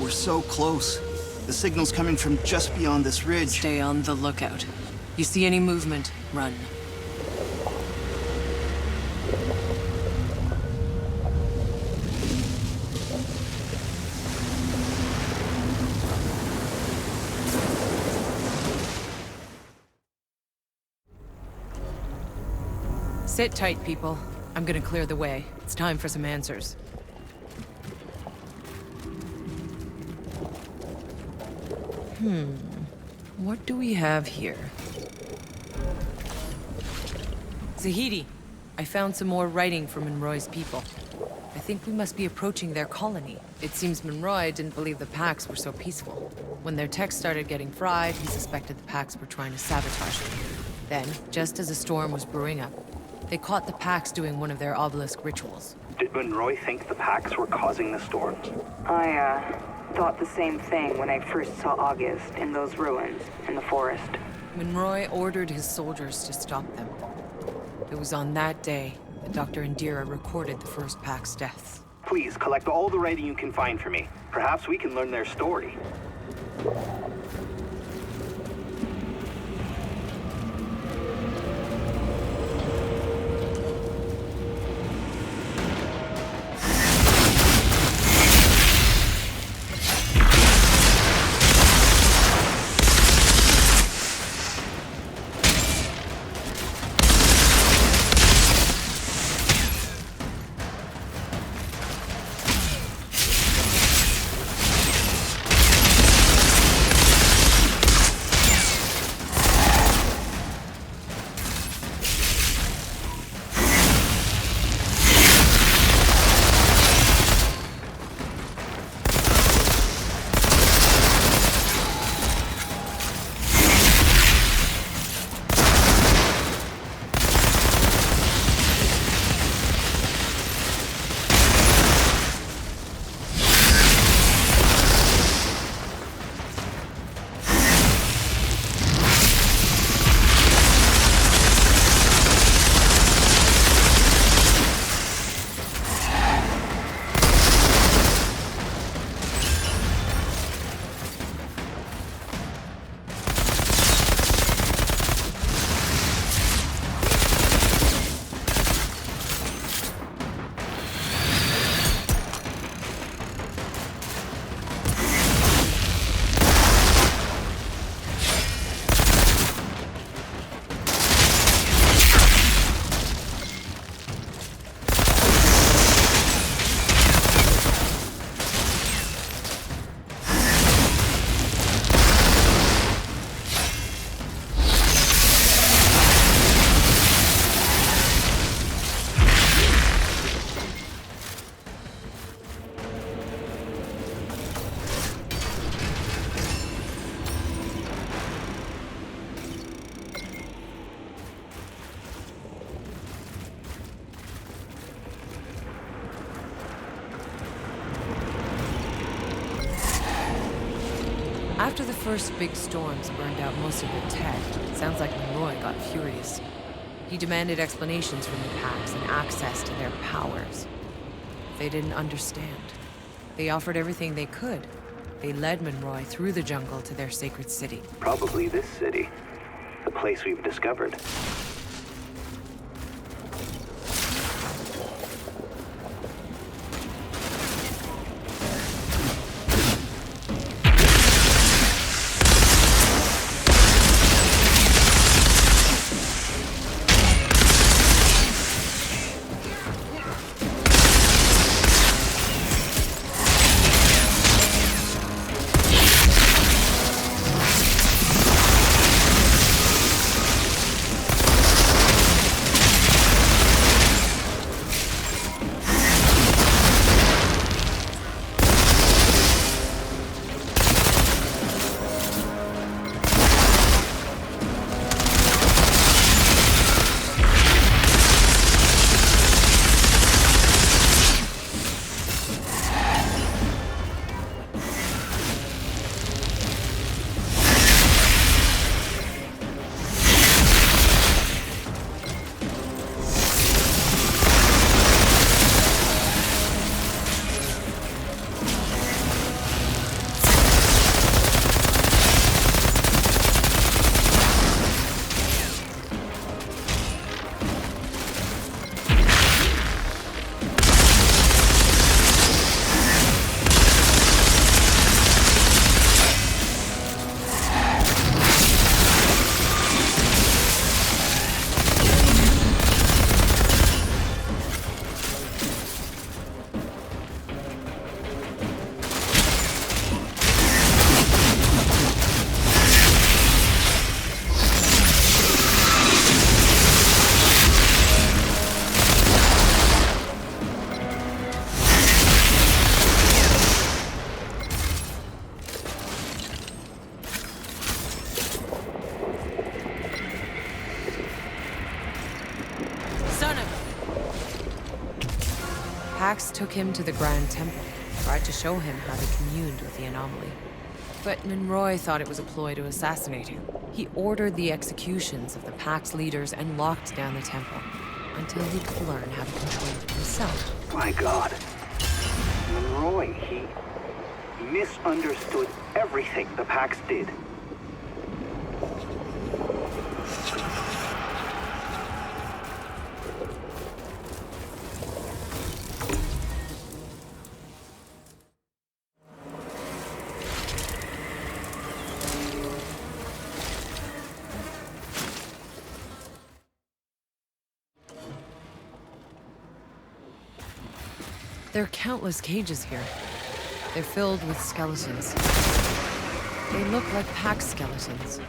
We're so close. The signal's coming from just beyond this ridge. Stay on the lookout. You see any movement, run. Sit tight, people. I'm gonna clear the way. It's time for some answers. What do we have here? Zahidi, I found some more writing from Monroy's people. I think we must be approaching their colony. It seems Monroy didn't believe the Pax were so peaceful. When their texts started getting fried, he suspected the Pax were trying to sabotage them. Then, just as a storm was brewing up, they caught the Pax doing one of their obelisk rituals. Did Monroy think the Pax were causing the storms? I thought the same thing when I first saw August in those ruins in the forest. Monroy ordered his soldiers to stop them. It was on that day that Dr. Indira recorded the first Pax deaths. Please, collect all the writing you can find for me. Perhaps we can learn their story. After the first big storms burned out most of the tech, it sounds like Monroy got furious. He demanded explanations from the Pax and access to their powers. They didn't understand. They offered everything they could. They led Monroy through the jungle to their sacred city. Probably this city. The place we've discovered. Pax took him to the Grand Temple, tried to show him how they communed with the anomaly. But Monroy thought it was a ploy to assassinate him. He ordered the executions of the Pax leaders and locked down the temple until he could learn how to control it himself. My God. Monroy, he misunderstood everything the Pax did. There are countless cages here. They're filled with skeletons. They look like Pax skeletons.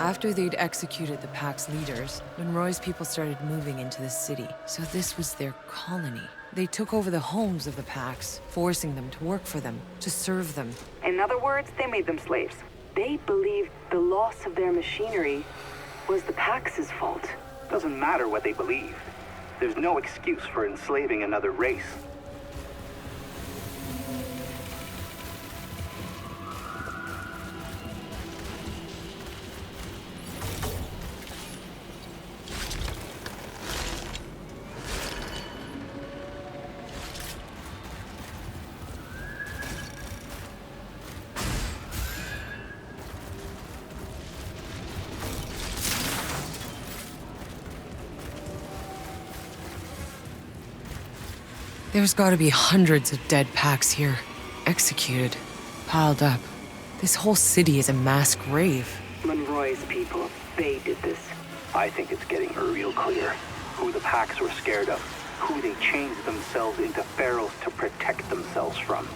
After they'd executed the Pax leaders, Monroy's people started moving into the city. So this was their colony. They took over the homes of the Pax, forcing them to work for them, to serve them. In other words, they made them slaves. They believed the loss of their machinery was the Pax's fault. Doesn't matter what they believed. There's no excuse for enslaving another race. There's gotta be hundreds of dead Pax here. Executed. Piled up. This whole city is a mass grave. Monroy's people, they did this. I think it's getting real clear who the Pax were scared of, who they changed themselves into pharaohs to protect themselves from.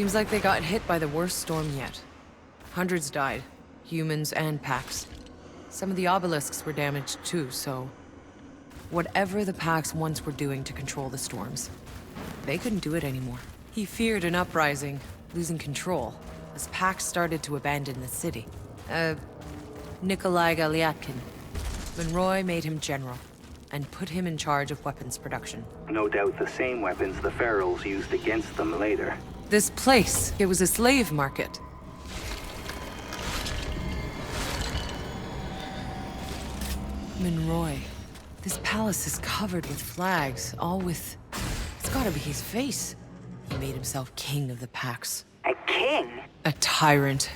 Seems like they got hit by the worst storm yet. Hundreds died, humans and packs. Some of the obelisks were damaged too, so... Whatever the packs once were doing to control the storms, they couldn't do it anymore. He feared an uprising, losing control, as packs started to abandon the city. Nikolai Galyatkin. Monroy made him general, and put him in charge of weapons production. No doubt the same weapons the Pharaohs used against them later. This place, it was a slave market. Monroy. This palace is covered with flags, all with... It's gotta be his face. He made himself king of the packs. A king? A tyrant.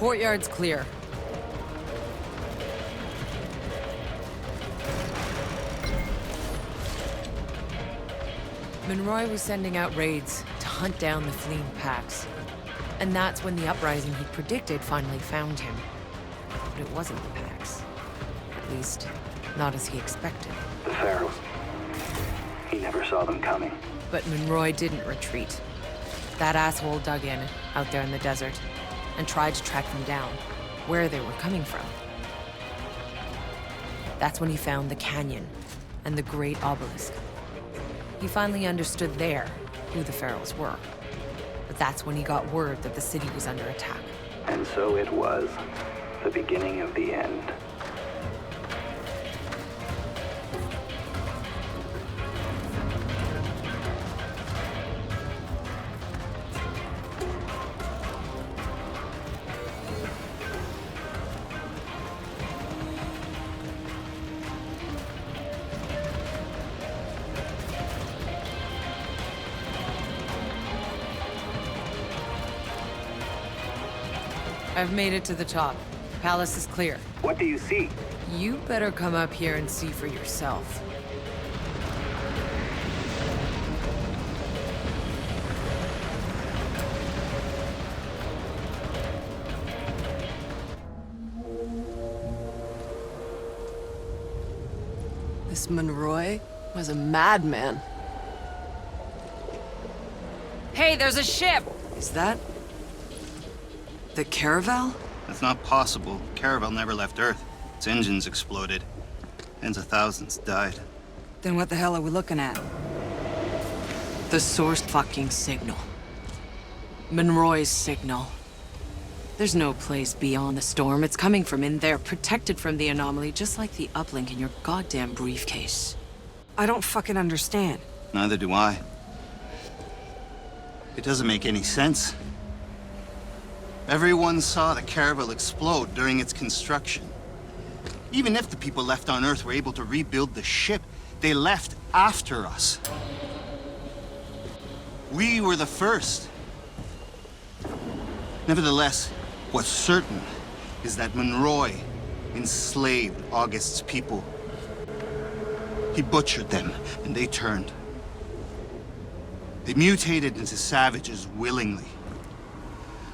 courtyard's clear. Monroy was sending out raids to hunt down the fleeing packs. And that's when the uprising he predicted finally found him. But it wasn't the packs. At least, not as he expected. The Pharaohs. He never saw them coming. But Monroy didn't retreat. That asshole dug in, out there in the desert, and tried to track them down, where they were coming from. That's when he found the canyon and the great obelisk. He finally understood there who the Pharaohs were. But that's when he got word that the city was under attack. And so it was. The beginning of the end. I've made it to the top. The palace is clear. What do you see? You better come up here and see for yourself. This Monroy was a madman. Hey, there's a ship! Is that... the Caravel? That's not possible. Caravel never left Earth. Its engines exploded. Tens of thousands died. Then what the hell are we looking at? The source fucking signal. Monroy's signal. There's no place beyond the storm. It's coming from in there, protected from the anomaly, just like the uplink in your goddamn briefcase. I don't fucking understand. Neither do I. It doesn't make any sense. Everyone saw the Caravel explode during its construction. Even if the people left on Earth were able to rebuild the ship, they left after us. We were the first. Nevertheless, what's certain is that Monroy enslaved August's people. He butchered them, and they turned. They mutated into savages willingly,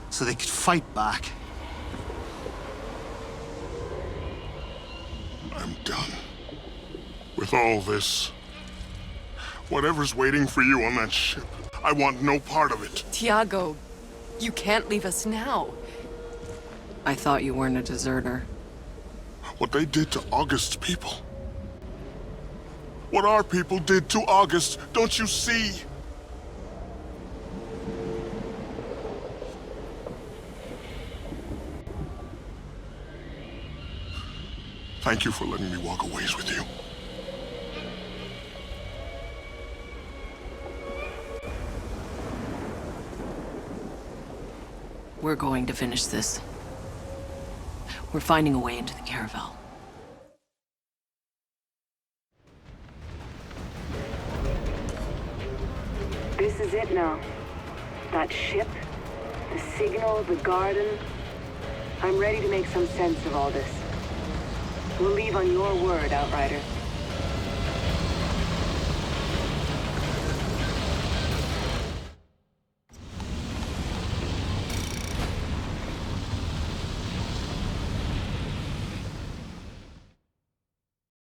so they could fight back. I'm done with all this. Whatever's waiting for you on that ship, I want no part of it. Tiago, you can't leave us now. I thought you weren't a deserter. What they did to August's people. What our people did to August, don't you see? Thank you for letting me walk a ways with you. We're going to finish this. We're finding a way into the Caravel. This is it now. That ship, the signal, the garden. I'm ready to make some sense of all this. We'll leave on your word, Outrider.